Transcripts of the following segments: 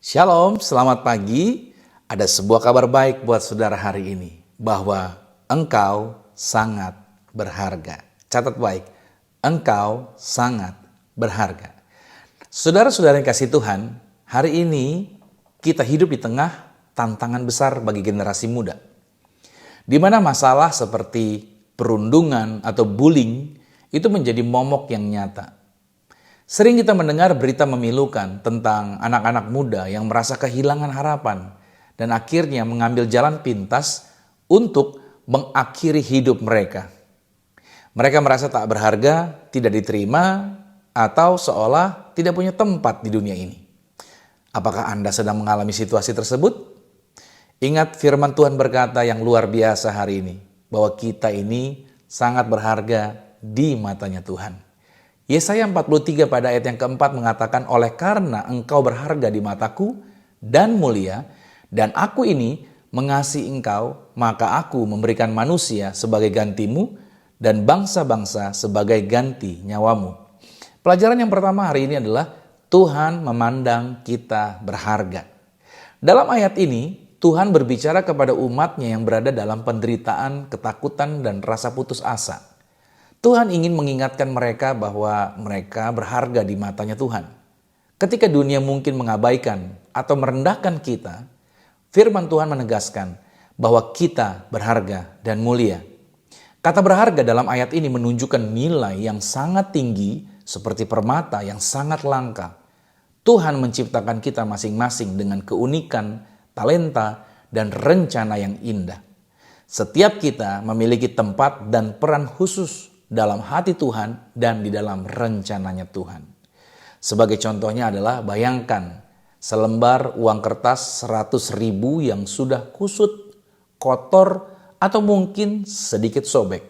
Shalom, selamat pagi. Ada sebuah kabar baik buat saudara hari ini, bahwa engkau sangat berharga. Catat baik, engkau sangat berharga. Saudara-saudara yang kasih Tuhan, hari ini kita hidup di tengah tantangan besar bagi generasi muda. Di mana masalah seperti perundungan atau bullying itu menjadi momok yang nyata. Sering kita mendengar berita memilukan tentang anak-anak muda yang merasa kehilangan harapan dan akhirnya mengambil jalan pintas untuk mengakhiri hidup mereka. Mereka merasa tak berharga, tidak diterima, atau seolah tidak punya tempat di dunia ini. Apakah Anda sedang mengalami situasi tersebut? Ingat firman Tuhan berkata yang luar biasa hari ini, bahwa kita ini sangat berharga di matanya Tuhan. Yesaya 43 pada ayat yang keempat mengatakan, oleh karena engkau berharga di mataku dan mulia, dan aku ini mengasihi engkau, maka aku memberikan manusia sebagai gantimu dan bangsa-bangsa sebagai ganti nyawamu. Pelajaran yang pertama hari ini adalah Tuhan memandang kita berharga. Dalam ayat ini, Tuhan berbicara kepada umatnya yang berada dalam penderitaan, ketakutan, dan rasa putus asa. Tuhan ingin mengingatkan mereka bahwa mereka berharga di matanya Tuhan. Ketika dunia mungkin mengabaikan atau merendahkan kita, firman Tuhan menegaskan bahwa kita berharga dan mulia. Kata berharga dalam ayat ini menunjukkan nilai yang sangat tinggi seperti permata yang sangat langka. Tuhan menciptakan kita masing-masing dengan keunikan, talenta, dan rencana yang indah. Setiap kita memiliki tempat dan peran khusus dalam hati Tuhan dan di dalam rencananya Tuhan. Sebagai contohnya adalah bayangkan selembar uang kertas 100.000 yang sudah kusut, kotor, atau mungkin sedikit sobek.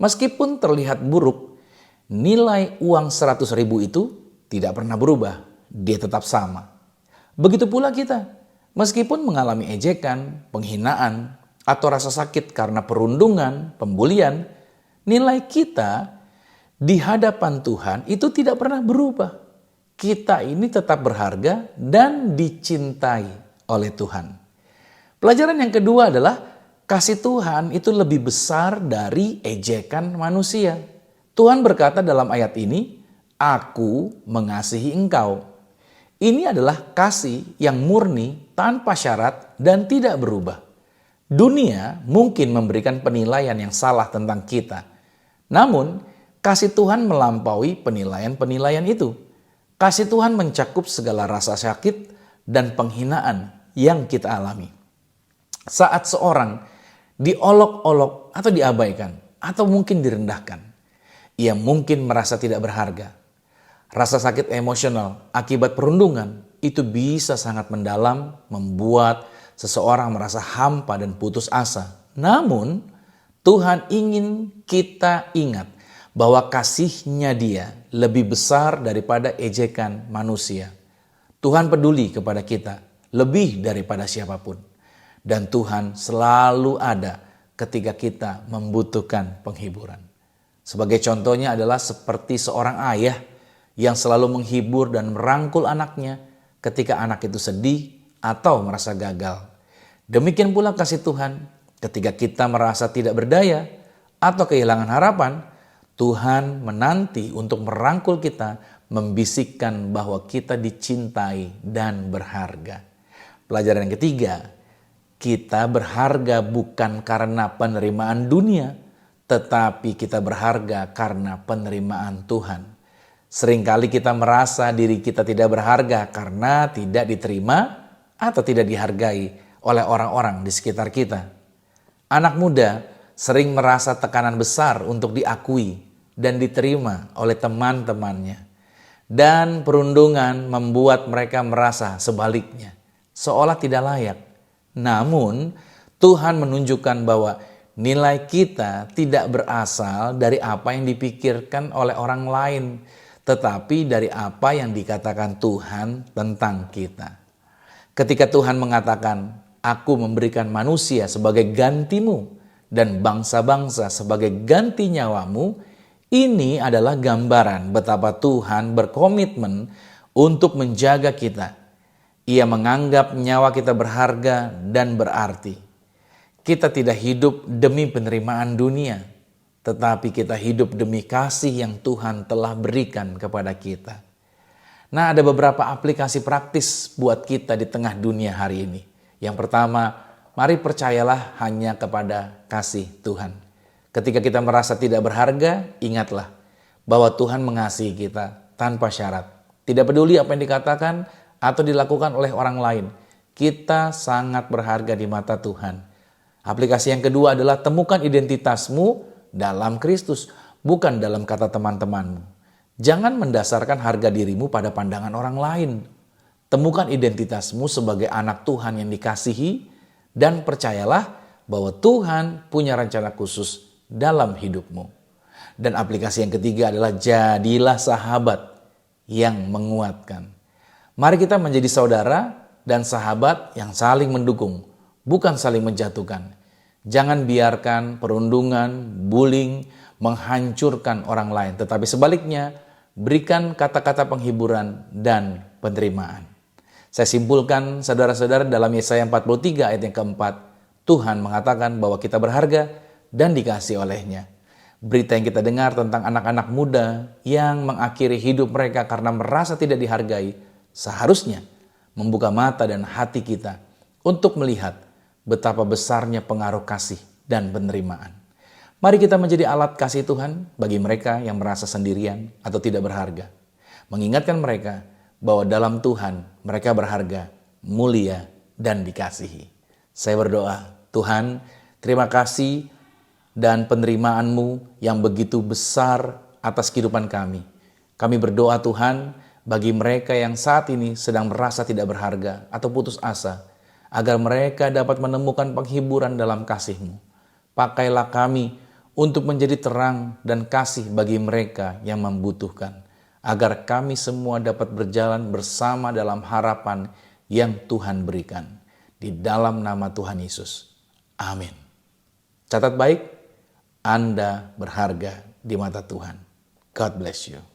Meskipun terlihat buruk, nilai uang 100.000 itu tidak pernah berubah, dia tetap sama. Begitu pula kita, meskipun mengalami ejekan, penghinaan, atau rasa sakit karena perundungan, pembulian, nilai kita di hadapan Tuhan itu tidak pernah berubah. Kita ini tetap berharga dan dicintai oleh Tuhan. Pelajaran yang kedua adalah kasih Tuhan itu lebih besar dari ejekan manusia. Tuhan berkata dalam ayat ini, aku mengasihi engkau. Ini adalah kasih yang murni, tanpa syarat, dan tidak berubah. Dunia mungkin memberikan penilaian yang salah tentang kita. Namun, kasih Tuhan melampaui penilaian-penilaian itu. Kasih Tuhan mencakup segala rasa sakit dan penghinaan yang kita alami. Saat seorang diolok-olok atau diabaikan, atau mungkin direndahkan, ia mungkin merasa tidak berharga. Rasa sakit emosional akibat perundungan itu bisa sangat mendalam, membuat seseorang merasa hampa dan putus asa. Namun, Tuhan ingin kita ingat bahwa kasih-Nya Dia lebih besar daripada ejekan manusia. Tuhan peduli kepada kita lebih daripada siapapun. Dan Tuhan selalu ada ketika kita membutuhkan penghiburan. Sebagai contohnya adalah seperti seorang ayah yang selalu menghibur dan merangkul anaknya ketika anak itu sedih atau merasa gagal. Demikian pula kasih Tuhan. Ketika kita merasa tidak berdaya atau kehilangan harapan, Tuhan menanti untuk merangkul kita, membisikkan bahwa kita dicintai dan berharga. Pelajaran yang ketiga, kita berharga bukan karena penerimaan dunia, tetapi kita berharga karena penerimaan Tuhan. Seringkali kita merasa diri kita tidak berharga karena tidak diterima atau tidak dihargai oleh orang-orang di sekitar kita. Anak muda sering merasa tekanan besar untuk diakui dan diterima oleh teman-temannya. Dan perundungan membuat mereka merasa sebaliknya, seolah tidak layak. Namun, Tuhan menunjukkan bahwa nilai kita tidak berasal dari apa yang dipikirkan oleh orang lain, tetapi dari apa yang dikatakan Tuhan tentang kita. Ketika Tuhan mengatakan, aku memberikan manusia sebagai gantimu dan bangsa-bangsa sebagai ganti nyawamu, ini adalah gambaran betapa Tuhan berkomitmen untuk menjaga kita. Ia menganggap nyawa kita berharga dan berarti. Kita tidak hidup demi penerimaan dunia, tetapi kita hidup demi kasih yang Tuhan telah berikan kepada kita. Nah, ada beberapa aplikasi praktis buat kita di tengah dunia hari ini. Yang pertama, mari percayalah hanya kepada kasih Tuhan. Ketika kita merasa tidak berharga, ingatlah bahwa Tuhan mengasihi kita tanpa syarat. Tidak peduli apa yang dikatakan atau dilakukan oleh orang lain, kita sangat berharga di mata Tuhan. Aplikasi yang kedua adalah temukan identitasmu dalam Kristus, bukan dalam kata teman-temanmu. Jangan mendasarkan harga dirimu pada pandangan orang lain. Temukan identitasmu sebagai anak Tuhan yang dikasihi dan percayalah bahwa Tuhan punya rencana khusus dalam hidupmu. Dan aplikasi yang ketiga adalah jadilah sahabat yang menguatkan. Mari kita menjadi saudara dan sahabat yang saling mendukung, bukan saling menjatuhkan. Jangan biarkan perundungan, bullying, menghancurkan orang lain. Tetapi sebaliknya, berikan kata-kata penghiburan dan penerimaan. Saya simpulkan saudara-saudara dalam Yesaya 43 ayat yang keempat, Tuhan mengatakan bahwa kita berharga dan dikasihi oleh-Nya. Berita yang kita dengar tentang anak-anak muda yang mengakhiri hidup mereka karena merasa tidak dihargai, seharusnya membuka mata dan hati kita untuk melihat betapa besarnya pengaruh kasih dan penerimaan. Mari kita menjadi alat kasih Tuhan bagi mereka yang merasa sendirian atau tidak berharga. Mengingatkan mereka bahwa dalam Tuhan mereka berharga, mulia, dan dikasihi. Saya berdoa, Tuhan, terima kasih dan penerimaan-Mu yang begitu besar atas kehidupan kami. Kami berdoa Tuhan bagi mereka yang saat ini sedang merasa tidak berharga atau putus asa, agar mereka dapat menemukan penghiburan dalam kasih-Mu. Pakailah kami untuk menjadi terang dan kasih bagi mereka yang membutuhkan, agar kami semua dapat berjalan bersama dalam harapan yang Tuhan berikan. Di dalam nama Tuhan Yesus. Amin. Catat baik, Anda berharga di mata Tuhan. God bless you.